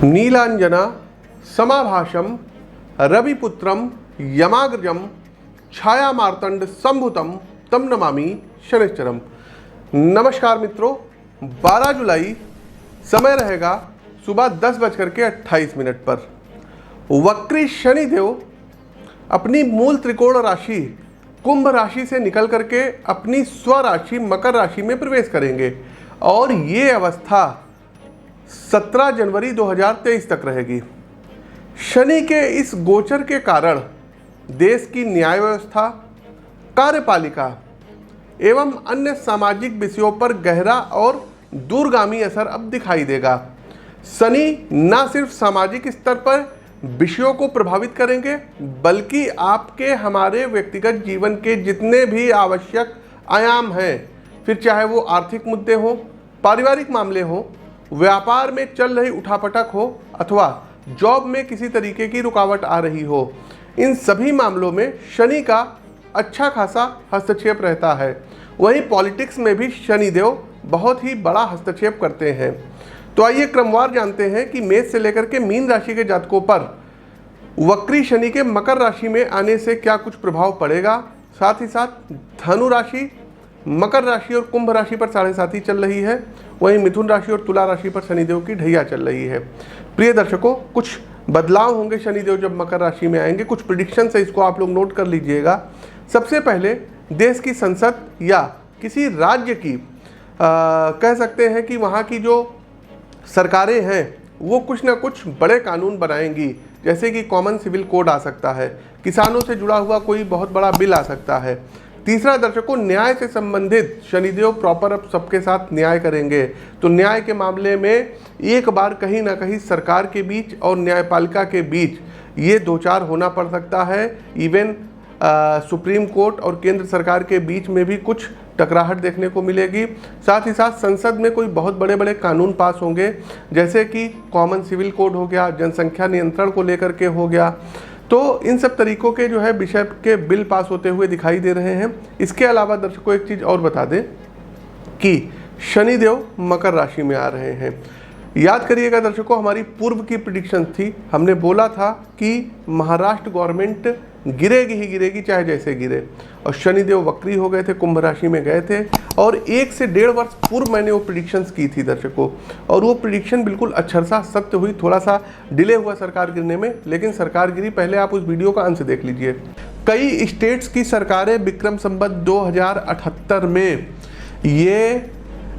नीलांजना समाभाषम रविपुत्रम यमाग्रजम छाया मार्तंड संभुतम तम नमामि शनिश्चरम। नमस्कार मित्रों, 12 जुलाई समय रहेगा सुबह 10:28 पर। वक्री शनिदेव अपनी मूल त्रिकोण राशि कुंभ राशि से निकल करके अपनी स्वराशि मकर राशि में प्रवेश करेंगे और ये अवस्था 17 जनवरी 2023 तक रहेगी। शनि के इस गोचर के कारण देश की न्याय व्यवस्था, कार्यपालिका एवं अन्य सामाजिक विषयों पर गहरा और दूरगामी असर अब दिखाई देगा। शनि न सिर्फ सामाजिक स्तर पर विषयों को प्रभावित करेंगे बल्कि आपके हमारे व्यक्तिगत जीवन के जितने भी आवश्यक आयाम हैं, फिर चाहे वो आर्थिक मुद्दे हों, पारिवारिक मामले हों, व्यापार में चल रही उठापटक हो अथवा जॉब में किसी तरीके की रुकावट आ रही हो, इन सभी मामलों में शनि का अच्छा खासा हस्तक्षेप रहता है। वहीं पॉलिटिक्स में भी शनिदेव बहुत ही बड़ा हस्तक्षेप करते हैं। तो आइए क्रमवार जानते हैं कि मेष से लेकर के मीन राशि के जातकों पर वक्री शनि के मकर राशि में आने से क्या कुछ प्रभाव पड़ेगा। साथ ही साथ धनु राशि, मकर राशि और कुंभ राशि पर 7.5 चल रही है। वहीं मिथुन राशि और तुला राशि पर शनिदेव की ढैया चल रही है। प्रिय दर्शकों, कुछ बदलाव होंगे शनिदेव जब मकर राशि में आएंगे। कुछ प्रिडिक्शन है, इसको आप लोग नोट कर लीजिएगा। सबसे पहले देश की संसद या किसी राज्य की कह सकते हैं कि वहाँ की जो सरकारें हैं वो कुछ ना कुछ बड़े कानून बनाएंगी, जैसे कि कॉमन सिविल कोड आ सकता है, किसानों से जुड़ा हुआ कोई बहुत बड़ा बिल आ सकता है। तीसरा दर्शकों, न्याय से संबंधित शनिदेव प्रॉपर अब सबके साथ न्याय करेंगे। तो न्याय के मामले में एक बार कहीं ना कहीं सरकार के बीच और न्यायपालिका के बीच ये दो चार होना पड़ सकता है। इवन सुप्रीम कोर्ट और केंद्र सरकार के बीच में भी कुछ टकराहट देखने को मिलेगी। साथ ही साथ संसद में कोई बहुत बड़े बड़े कानून पास होंगे, जैसे कि कॉमन सिविल कोड हो गया, जनसंख्या नियंत्रण को लेकर के हो गया। तो इन सब तरीकों के जो है विषय के बिल पास होते हुए दिखाई दे रहे हैं। इसके अलावा दर्शकों एक चीज़ और बता दें कि शनिदेव मकर राशि में आ रहे हैं। याद करिएगा दर्शकों, हमारी पूर्व की प्रिडिक्शन थी, हमने बोला था कि महाराष्ट्र गवर्नमेंट गिरेगी ही गिरेगी, चाहे जैसे गिरे। और शनिदेव वक्री हो गए थे, कुंभ राशि में गए थे और 1 से 1.5 वर्ष पूर्व मैंने वो प्रिडिक्शंस की थी दर्शकों, और वो प्रिडिक्शन बिल्कुल अक्षरशः सत्य हुई। थोड़ा सा डिले हुआ सरकार गिरने में, लेकिन सरकार गिरी। पहले आप उस वीडियो का अंश देख लीजिए। कई स्टेट्स की सरकारें विक्रम संवत 2078 में ये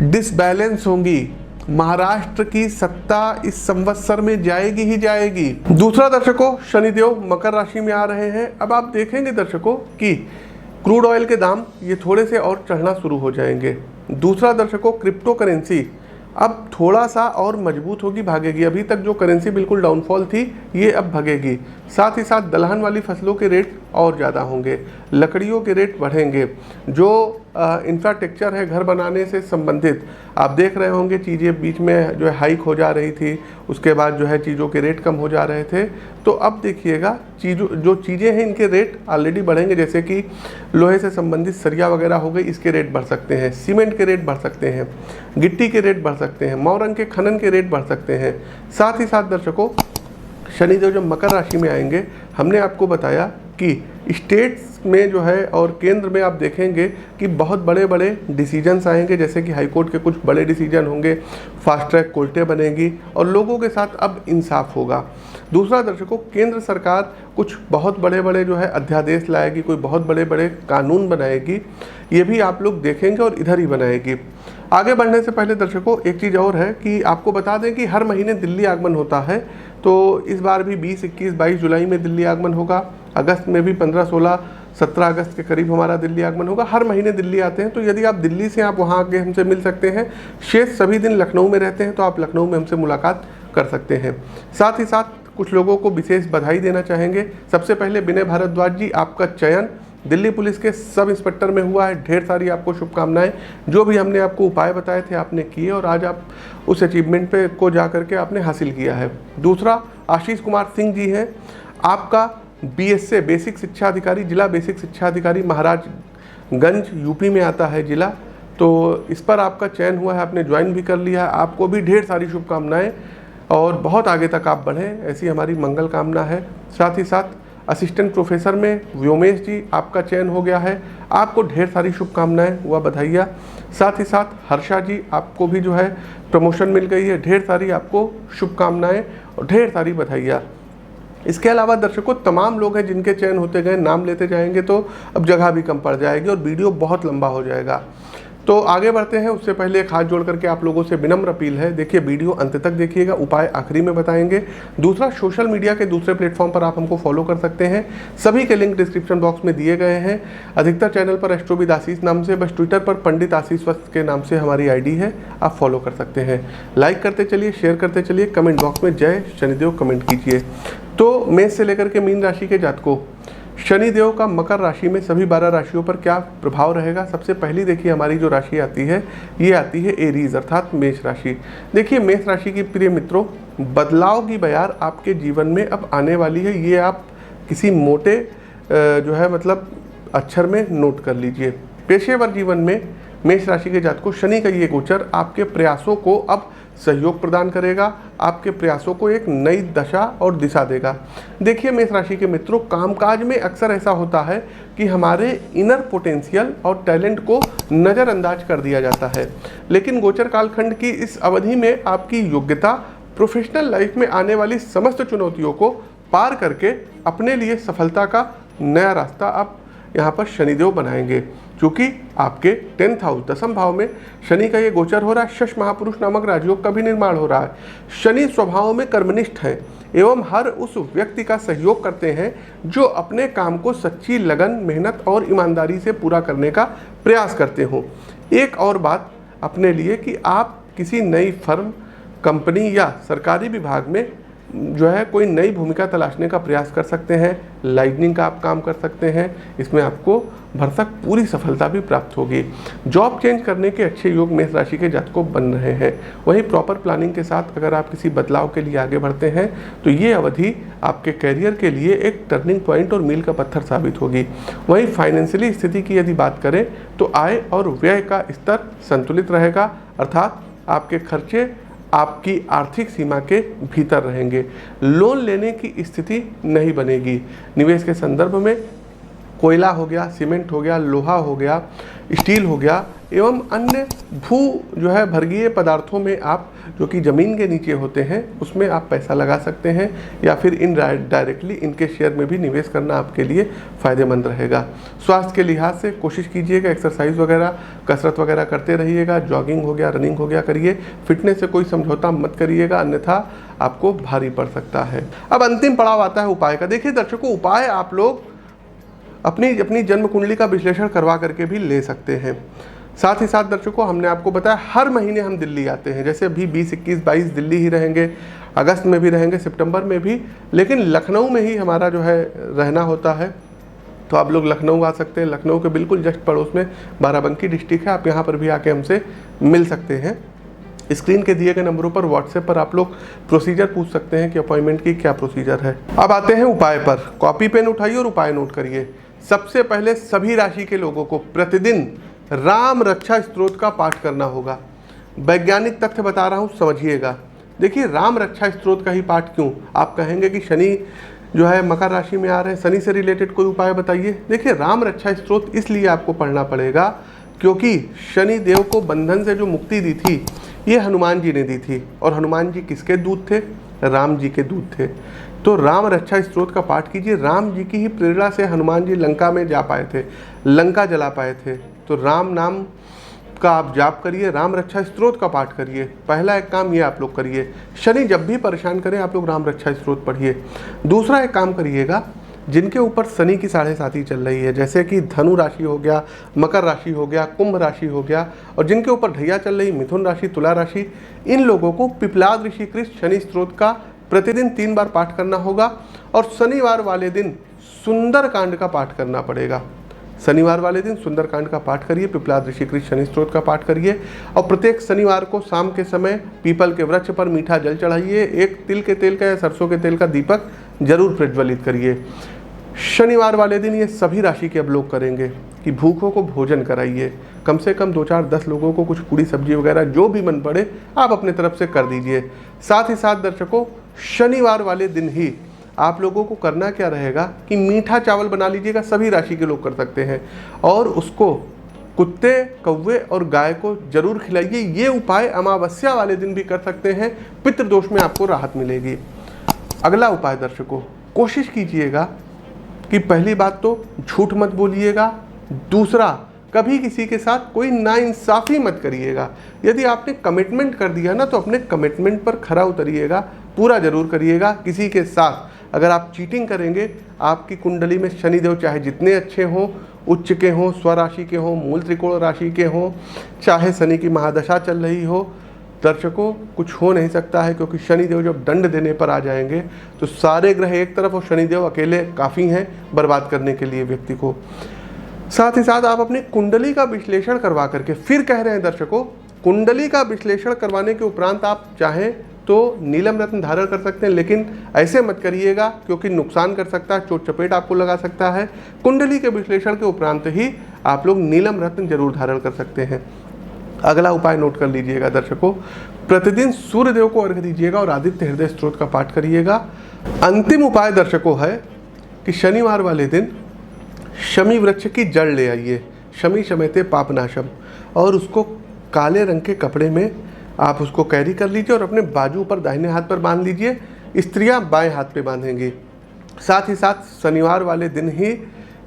डिसबैलेंस होंगी। महाराष्ट्र की सत्ता इस संवत्सर में जाएगी ही जाएगी। दूसरा दर्शकों, शनिदेव मकर राशि में आ रहे हैं। अब आप देखेंगे दर्शकों कि क्रूड ऑयल के दाम ये थोड़े से और चढ़ना शुरू हो जाएंगे। दूसरा दर्शकों, क्रिप्टो करेंसी अब थोड़ा सा और मजबूत होगी, भागेगी। अभी तक जो करेंसी बिल्कुल डाउनफॉल थी, ये अब भागेगी। साथ ही साथ दलहन वाली फसलों के रेट और ज़्यादा होंगे, लकड़ियों के रेट बढ़ेंगे। जो इंफ्रास्ट्रक्चर है घर बनाने से संबंधित, आप देख रहे होंगे चीज़ें बीच में जो है हाइक हो जा रही थी, उसके बाद जो है चीज़ों के रेट कम हो जा रहे थे। तो अब देखिएगा जो चीज़ें हैं इनके रेट ऑलरेडी बढ़ेंगे, जैसे कि लोहे से संबंधित सरिया वगैरह हो गई, इसके रेट बढ़ सकते हैं, सीमेंट के रेट बढ़ सकते हैं, गिट्टी के रेट बढ़ सकते हैं, मौरंग के खनन के रेट बढ़ सकते हैं। साथ ही साथ दर्शकों, शनिदेव जब मकर राशि में आएंगे, हमने आपको बताया कि स्टेट्स में जो है और केंद्र में आप देखेंगे कि बहुत बड़े बड़े डिसीजंस आएंगे, जैसे कि हाईकोर्ट के कुछ बड़े डिसीजन होंगे, फास्ट ट्रैक कोर्टें बनेंगी और लोगों के साथ अब इंसाफ होगा। दूसरा दर्शकों, केंद्र सरकार कुछ बहुत बड़े बड़े जो है अध्यादेश लाएगी, कोई बहुत बड़े बड़े कानून बनाएगी, ये भी आप लोग देखेंगे और इधर ही बनाएगी। आगे बढ़ने से पहले दर्शकों एक चीज़ और है कि आपको बता दें कि हर महीने दिल्ली आगमन होता है। तो इस बार भी 20, 21, 22 जुलाई में दिल्ली आगमन होगा। अगस्त में भी 15, 16, 17 अगस्त के करीब हमारा दिल्ली आगमन होगा। हर महीने दिल्ली आते हैं, तो यदि आप दिल्ली से आप वहाँ आके हमसे मिल सकते हैं। शेष सभी दिन लखनऊ में रहते हैं, तो आप लखनऊ में हमसे मुलाकात कर सकते हैं। साथ ही साथ कुछ लोगों को विशेष बधाई देना चाहेंगे। सबसे पहले विनय भारद्वाज जी, आपका चयन दिल्ली पुलिस के सब इंस्पेक्टर में हुआ है। ढेर सारी आपको शुभकामनाएं। जो भी हमने आपको उपाय बताए थे आपने किए और आज आप उस अचीवमेंट पे को जा करके आपने हासिल किया है। दूसरा, आशीष कुमार सिंह जी हैं, आपका BSA बेसिक शिक्षा अधिकारी, जिला बेसिक शिक्षा अधिकारी महाराजगंज यूपी में आता है जिला। तो इस पर आपका चयन हुआ है, आपने ज्वाइन भी कर लिया है। आपको भी ढेर सारी शुभकामनाएं। और बहुत आगे तक आप बढ़ें, ऐसी हमारी मंगल कामना है। साथ ही साथ असिस्टेंट प्रोफेसर में व्योमेश जी आपका चयन हो गया है, आपको ढेर सारी शुभकामनाएं व बधाइयाँ। साथ ही साथ हर्षा जी आपको भी जो है प्रमोशन मिल गई है, ढेर सारी आपको शुभकामनाएं और ढेर सारी बधाइयाँ। इसके अलावा दर्शकों तमाम लोग हैं जिनके चयन होते गए, नाम लेते जाएंगे तो अब जगह भी कम पड़ जाएगी और वीडियो बहुत लंबा हो जाएगा। तो आगे बढ़ते हैं, उससे पहले एक हाथ जोड़ करके आप लोगों से विनम्र अपील है, देखिए वीडियो अंत तक देखिएगा, उपाय आखिरी में बताएंगे। दूसरा, सोशल मीडिया के दूसरे प्लेटफॉर्म पर आप हमको फॉलो कर सकते हैं, सभी के लिंक डिस्क्रिप्शन बॉक्स में दिए गए हैं। अधिकतर चैनल पर एस्ट्रोविद आशीष नाम से, बस ट्विटर पर पंडित आशीष वस्त के नाम से हमारी आईडी है, आप फॉलो कर सकते हैं। लाइक करते चलिए, शेयर करते चलिए, कमेंट बॉक्स में जय शनिदेव कमेंट कीजिए। तो मेष से लेकर के मीन राशि के जातकों, शनिदेव का मकर राशि में सभी 12 राशियों पर क्या प्रभाव रहेगा। सबसे पहली देखिए हमारी जो राशि आती है ये आती है एरीज अर्थात मेष राशि। देखिए मेष राशि की प्रिय मित्रों, बदलाव की बयार आपके जीवन में अब आने वाली है, ये आप किसी मोटे जो है मतलब अक्षर में नोट कर लीजिए। पेशेवर जीवन में मेष राशि के जातकों, शनि का ये गोचर आपके प्रयासों को अब सहयोग प्रदान करेगा, आपके प्रयासों को एक नई दशा और दिशा देगा। देखिए मेष राशि के मित्रों, कामकाज में अक्सर ऐसा होता है कि हमारे इनर पोटेंशियल और टैलेंट को नज़रअंदाज कर दिया जाता है, लेकिन गोचर कालखंड की इस अवधि में आपकी योग्यता प्रोफेशनल लाइफ में आने वाली समस्त चुनौतियों को पार करके अपने लिए सफलता का नया रास्ता आप यहाँ पर शनिदेव बनाएंगे। क्योंकि आपके 10th हाउस दसम भाव में शनि का ये गोचर हो रहा है, शश महापुरुष नामक राजयोग का भी निर्माण हो रहा है। शनि स्वभाव में कर्मनिष्ठ हैं एवं हर उस व्यक्ति का सहयोग करते हैं जो अपने काम को सच्ची लगन, मेहनत और ईमानदारी से पूरा करने का प्रयास करते हों। एक और बात अपने लिए कि आप किसी नई फर्म, कंपनी या सरकारी विभाग में जो है कोई नई भूमिका तलाशने का प्रयास कर सकते हैं, लाइजनिंग का आप काम कर सकते हैं, इसमें आपको भरसक पूरी सफलता भी प्राप्त होगी। जॉब चेंज करने के अच्छे योग मेष राशि के जातकों बन रहे हैं। वहीं प्रॉपर प्लानिंग के साथ अगर आप किसी बदलाव के लिए आगे बढ़ते हैं तो ये अवधि आपके करियर के लिए एक टर्निंग पॉइंट और मील का पत्थर साबित होगी। वहीं फाइनेंशियली स्थिति की यदि बात करें तो आय और व्यय का स्तर संतुलित रहेगा, अर्थात आपके खर्चे आपकी आर्थिक सीमा के भीतर रहेंगे। लोन लेने की स्थिति नहीं बनेगी। निवेश के संदर्भ में कोयला हो गया, सीमेंट हो गया, लोहा हो गया, स्टील हो गया एवं अन्य भू जो है भर्गीय पदार्थों में आप जो कि ज़मीन के नीचे होते हैं उसमें आप पैसा लगा सकते हैं, या फिर डायरेक्टली इनके शेयर में भी निवेश करना आपके लिए फ़ायदेमंद रहेगा। स्वास्थ्य के लिहाज से कोशिश कीजिएगा, एक्सरसाइज वगैरह, कसरत वगैरह करते रहिएगा, जॉगिंग हो गया, रनिंग हो गया करिए। फिटनेस से कोई समझौता मत करिएगा, अन्यथा आपको भारी पड़ सकता है। अब अंतिम पड़ाव आता है उपाय का। देखिए दर्शकों, उपाय आप लोग अपनी जन्म कुंडली का विश्लेषण करवा करके भी ले सकते हैं। साथ ही साथ दर्शकों, हमने आपको बताया हर महीने हम दिल्ली आते हैं, जैसे अभी 20, 21, 22 दिल्ली ही रहेंगे, अगस्त में भी रहेंगे, सितंबर में भी, लेकिन लखनऊ में ही हमारा जो है रहना होता है। तो आप लोग लखनऊ आ सकते हैं, लखनऊ के बिल्कुल जस्ट पड़ोस में बाराबंकी डिस्ट्रिक्ट है, आप यहाँ पर भी आके हमसे मिल सकते हैं। स्क्रीन के दिए गए नंबरों पर व्हाट्सएप पर आप लोग प्रोसीजर पूछ सकते हैं कि अपॉइंटमेंट की क्या प्रोसीजर है। अब आते हैं उपाय पर। कॉपी पेन उठाइए और उपाय नोट करिए। सबसे पहले सभी राशि के लोगों को प्रतिदिन राम रक्षा स्तोत्र का पाठ करना होगा। वैज्ञानिक तथ्य बता रहा हूँ, समझिएगा। देखिए राम रक्षा स्तोत्र का ही पाठ क्यों? आप कहेंगे कि शनि जो है मकर राशि में आ रहे हैं, शनि से रिलेटेड कोई उपाय बताइए। देखिए राम रक्षा स्तोत्र इसलिए आपको पढ़ना पड़ेगा क्योंकि शनि देव को बंधन से जो मुक्ति दी थी ये हनुमान जी ने दी थी, और हनुमान जी किसके दूत थे? राम जी के दूत थे। तो राम रक्षा स्तोत्र का पाठ कीजिए। राम जी की ही प्रेरणा से हनुमान जी लंका में जा पाए थे, लंका जला पाए थे। तो राम नाम का आप जाप करिए, राम रक्षा स्तोत्र का पाठ करिए। पहला एक काम ये आप लोग करिए, शनि जब भी परेशान करें आप लोग राम रक्षा स्तोत्र पढ़िए। दूसरा एक काम करिएगा, जिनके ऊपर शनि की 7.5 चल रही है, जैसे कि धनु राशि हो गया, मकर राशि हो गया, कुंभ राशि हो गया, और जिनके ऊपर ढैया चल रही मिथुन राशि, तुला राशि, इन लोगों को पिपलाद ऋषिकृत शनि स्तोत्र का प्रतिदिन 3 बार पाठ करना होगा। और शनिवार वाले दिन सुंदरकांड का पाठ करना पड़ेगा। शनिवार वाले दिन सुंदरकांड का पाठ करिए, पिपलाद ऋषिकृत शनि स्तोत्र का पाठ करिए, और प्रत्येक शनिवार को शाम के समय पीपल के वृक्ष पर मीठा जल चढ़ाइए। एक तिल के तेल का या सरसों के तेल का दीपक जरूर प्रज्वलित करिए। शनिवार वाले दिन ये सभी राशि के अब लोग करेंगे कि भूखों को भोजन कराइए, कम से कम 2-4-10 लोगों को कुछ पूड़ी सब्जी वगैरह जो भी मन पड़े आप अपने तरफ से कर दीजिए। साथ ही साथ दर्शकों, शनिवार वाले दिन ही आप लोगों को करना क्या रहेगा कि मीठा चावल बना लीजिएगा, सभी राशि के लोग कर सकते हैं, और उसको कुत्ते, कौवे और गाय को जरूर खिलाइए। ये उपाय अमावस्या वाले दिन भी कर सकते हैं, पितृदोष में आपको राहत मिलेगी। अगला उपाय दर्शकों, कोशिश कीजिएगा कि पहली बात तो झूठ मत बोलिएगा, दूसरा कभी किसी के साथ कोई नाइंसाफ़ी मत करिएगा। यदि आपने कमिटमेंट कर दिया ना तो अपने कमिटमेंट पर खरा उतरिएगा, पूरा जरूर करिएगा। किसी के साथ अगर आप चीटिंग करेंगे, आपकी कुंडली में शनिदेव चाहे जितने अच्छे हों, उच्च के हों, स्वराशि के हों, मूल त्रिकोण राशि के हों, चाहे शनि की महादशा चल रही हो, दर्शकों कुछ हो नहीं सकता है, क्योंकि शनिदेव जब दंड देने पर आ जाएंगे तो सारे ग्रह एक तरफ और शनिदेव अकेले काफ़ी हैं बर्बाद करने के लिए व्यक्ति को। साथ ही साथ आप अपनी कुंडली का विश्लेषण करवा करके, फिर कह रहे हैं दर्शकों, कुंडली का विश्लेषण करवाने के उपरांत आप चाहें तो नीलम रत्न धारण कर सकते हैं, लेकिन ऐसे मत करिएगा क्योंकि नुकसान कर सकता है, चोट चपेट आपको लगा सकता है। कुंडली के विश्लेषण के उपरांत ही आप लोग नीलम रत्न जरूर धारण कर सकते हैं। अगला उपाय नोट कर लीजिएगा दर्शकों, प्रतिदिन सूर्यदेव को अर्घ्य दीजिएगा और आदित्य हृदय स्तोत्र का पाठ करिएगा। अंतिम उपाय दर्शकों है कि शनिवार वाले दिन शमी वृक्ष की जड़ ले आइए, शमी शमयते पापनाशम, और उसको काले रंग के कपड़े में आप उसको कैरी कर लीजिए और अपने बाजू पर दाहिने हाथ पर बांध लीजिए। स्त्रियां बाएं हाथ पे बांधेंगी। साथ ही साथ शनिवार वाले दिन ही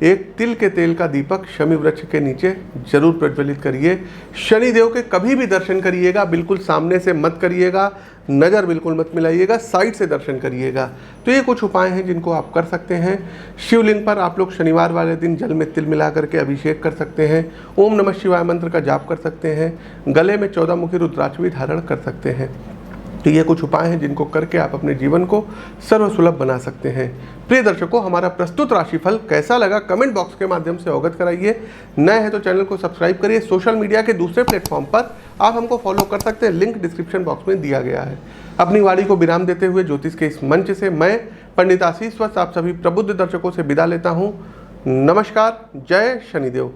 एक तिल के तेल का दीपक शमी वृक्ष के नीचे जरूर प्रज्वलित करिए। शनिदेव के कभी भी दर्शन करिएगा, बिल्कुल सामने से मत करिएगा, नज़र बिल्कुल मत मिलाइएगा, साइड से दर्शन करिएगा। तो ये कुछ उपाय हैं जिनको आप कर सकते हैं। शिवलिंग पर आप लोग शनिवार वाले दिन जल में तिल मिला करके अभिषेक कर सकते हैं। ओम नमः शिवाय मंत्र का जाप कर सकते हैं। गले में 14 मुखी रुद्राक्ष भी धारण कर सकते हैं। तो ये कुछ उपाय हैं जिनको करके आप अपने जीवन को सर्वसुलभ बना सकते हैं। प्रिय दर्शकों, हमारा प्रस्तुत राशिफल कैसा लगा कमेंट बॉक्स के माध्यम से अवगत कराइए। नए हैं तो चैनल को सब्सक्राइब करिए। सोशल मीडिया के दूसरे प्लेटफॉर्म पर आप हमको फॉलो कर सकते हैं, लिंक डिस्क्रिप्शन बॉक्स में दिया गया है। अपनी वाणी को विराम देते हुए ज्योतिष के इस मंच से मैं पंडित आशीष वत्स आप सभी प्रबुद्ध दर्शकों से विदा लेता हूँ। नमस्कार, जय शनिदेव।